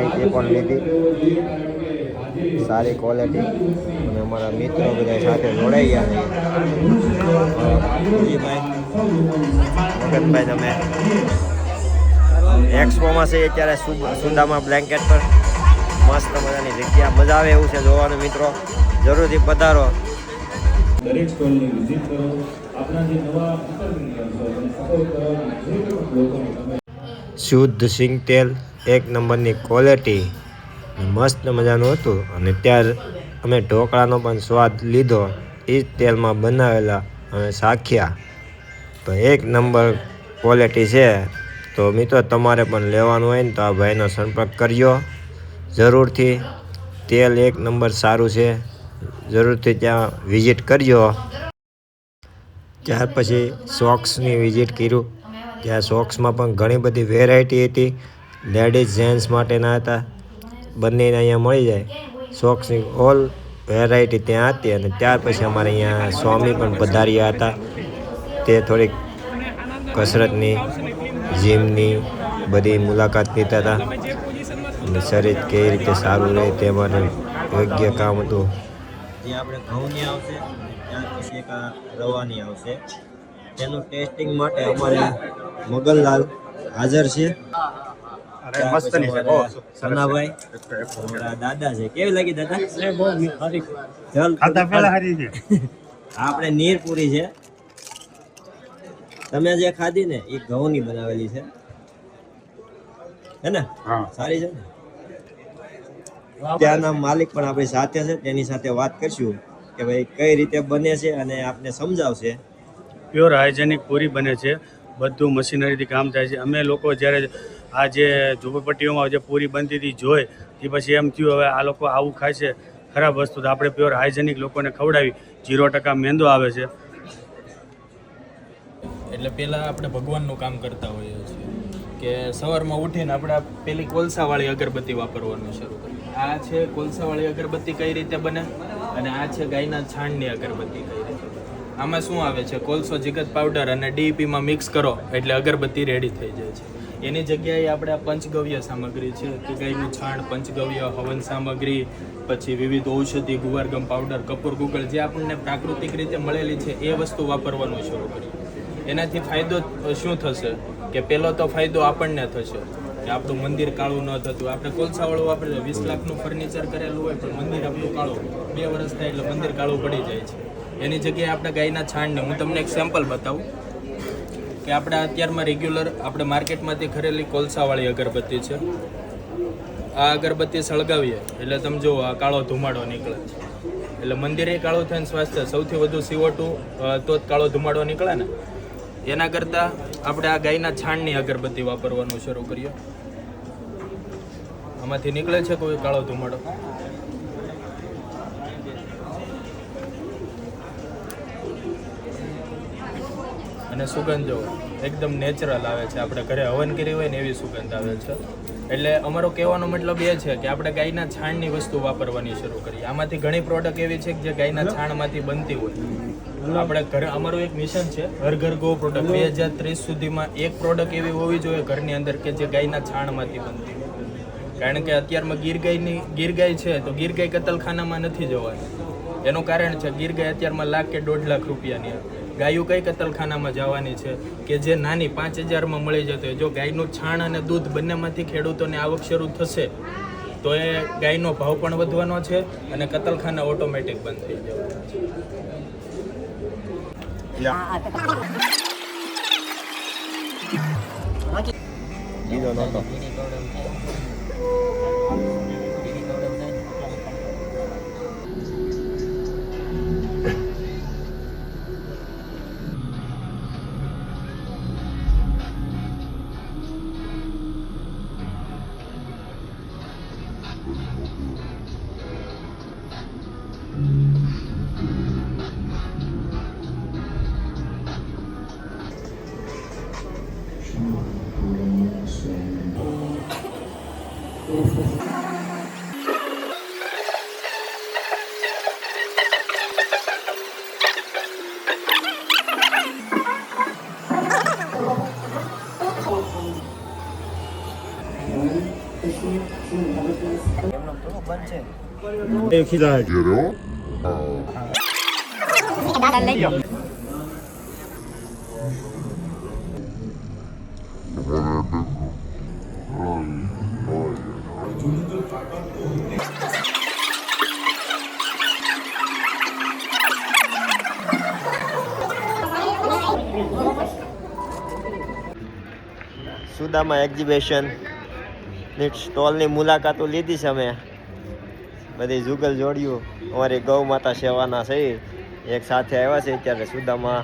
આવી તે પણ લીધી, સારી ક્વોલિટી. અને અમારા મિત્રો બધા સાથે જોડાઈ ગયા છે. મગનભાઈ તમે એક્સપોમાં છે અત્યારે સુદામા બ્લેન્કેટ પર મસ્ત મજાની જગ્યા, મજા આવે એવું છે જોવાનું. મિત્રો જરૂરથી પધારો. દરેક સ્ટોલની વિઝિટ કરો. આપણા જે નવા શુદ્ધ સિંગ તેલ, એક નંબરની ક્વોલિટી, મસ્ત મજાનું હતું. અને ત્યાર અમે ઢોકળાનો પણ સ્વાદ લીધો, એ જ તેલમાં બનાવેલા અને સાખ્યા. તો એક નંબર ક્વોલિટી છે. તો મિત્રો તમારે પણ લેવાનું હોય ને તો આ ભાઈનો સંપર્ક કરજો જરૂરથી. તેલ એક નંબર સારું છે, જરૂરથી ત્યાં વિઝિટ કરજો. ત્યાર પછી સોક્સની વિઝિટ કર્યું. ત્યાં સોક્સમાં પણ ઘણી બધી વેરાયટી હતી, લેડીઝ જેન્ટ્સ માટેના હતા, બંનેને અહીંયા મળી જાય. સોક્સની ઓલ વેરાયટી ત્યાં હતી. અને ત્યાર પછી અમારે અહીંયા સ્વામી પણ પધાર્યા હતા. તે થોડીક કસરતની, જીમની બધી મુલાકાત લીધા હતા. અને શરીર કેવી રીતે સારું રહે તે માટે યોગ્ય કામ હતું. ત્યાં આપણે ઘઉંની આવશે, ત્યાર પછી એક રવાની આવશે. તેનું ટેસ્ટિંગ માટે અમારે મગનલાલ હાજર છે. સોનાભાઈ દાદા છે. કેવી લાગી દાદા? આપણે નીરપુરી છે. તમે જે ખાધી ને એ ઘઉંની બનાવેલી છે, હે ને? સારી છે ને? ત્યાંના માલિક પણ આપણી સાથે છે, તેની સાથે વાત કરશું કે ભાઈ કઈ રીતે બને છે અને આપને સમજાવશે. પ્યોર હાઇજેનિક પૂરી બને છે, બધું મશીનરીથી કામ થાય છે. અમે લોકો જ્યારે આ જે ઝૂંપડપટ્ટીઓમાં જે પૂરી બનતી હતી જોઈ, એ પછી એમ થયું હવે આ લોકો આવું ખાય છે, ખરાબ વસ્તુ. તો આપણે પ્યોર હાઇજેનિક લોકોને ખવડાવી. 0% મેંદો આવે છે. એટલે પહેલાં આપણે ભગવાનનું કામ કરતા હોઈએ છીએ કે સવારમાં ઉઠીને આપણે પેલી કોલસાવાળી અગરબત્તી વાપરવાનું શરૂ કરીએ. આ છે કોલસાવાળી અગરબત્તી કઈ રીતે બને, અને આ છે ગાયના છાણની અગરબત્તી કઈ રીતે બને. આમાં શું આવે છે, કોલસો, જિગત પાવડર અને DEPમાં મિક્સ કરો એટલે અગરબત્તી રેડી થઈ જાય છે. એની જગ્યાએ આપણે આ પંચગવ્ય સામગ્રી છે કે ગાયનું છાણ, પંચગવ્ય, હવન સામગ્રી, પછી વિવિધ ઔષધિ, ગુવારગમ પાવડર, કપૂર ગુગળ, જે આપણને પ્રાકૃતિક રીતે મળેલી છે એ વસ્તુ વાપરવાનું શરૂ કરીએ. એનાથી ફાયદો શું થશે કે પહેલો તો ફાયદો આપણને થશે કે આપણું મંદિર કાળું ન થતું. આપણે કોલસાવાળું વાપરીએ, 20 લાખનું ફર્નિચર કરેલું હોય પણ મંદિર આપણું કાળું, 2 વર્ષ થાય એટલે મંદિર કાળું પડી જાય છે. એની જગ્યાએ આપણે ગાયના છાણને, હું તમને એક સેમ્પલ બતાવું કે આપણે અત્યારમાં રેગ્યુલર આપણે માર્કેટમાંથી ખરેલી કોલસાવાળી અગરબત્તી છે. આ અગરબત્તી સળગાવીએ એટલે તમે જુઓ આ કાળો ધુમાડો નીકળે છે. એટલે મંદિરે કાળું થઈને સ્વાસ્થ્ય સૌથી વધુ CO2 તો જ કાળો ધુમાડો નીકળે ને. એના કરતાં આપણે આ ગાયના છાણની અગરબત્તી વાપરવાનું શરૂ કરીએ. આમાંથી નીકળે છે કોઈ કાળો ધુમાડો? અને સુગંધ જો એકદમ નેચરલ આવે છે. આપણે ઘરે હવન કરી હોય ને એવી સુગંધ આવે છે. એટલે અમારો કહેવાનો મતલબ એ છે કે આપણે ગાયના છાણની વસ્તુ વાપરવાની શરૂ કરીએ. આમાંથી ઘણી પ્રોડક્ટ એવી છે કે જે ગાયના છાણમાંથી બનતી હોય. આપણે ઘરે અમારું એક મિશન છે, હર ઘર ગો પ્રોડક્ટ. 2030 સુધીમાં એક પ્રોડક્ટ એવી હોવી જોઈએ ઘરની અંદર કે જે ગાયના છાણમાંથી બનતી હોય. કારણ કે અત્યારમાં ગીર ગાય છે તો ગીર ગાય કતલખાનામાં નથી જવાની. એનું કારણ છે ગીર ગાય અત્યારમાં લાખ કે 1.5 લાખ રૂપિયાની. ગાયું કઈ કતલખાનામાં જવાની છે કે જે નાની 5000માં મળી જતો હોય. જો ગાયનું છાણ અને દૂધ બંનેમાંથી ખેડૂતોને આવક શરૂ થશે તો એ ગાયનો ભાવ પણ વધવાનો છે અને કતલખાના ઓટોમેટિક બંધ થઈ જવાના છે. લીધો નહોતો. સુદામા એક્ઝિબિશન સ્ટોલની મુલાકાતો લીધી છે અમે બધી જુગલ જોડ્યું અમારી ગૌ માતા સેવાના છે એક સાથે આવ્યા છે અત્યારે સુદામા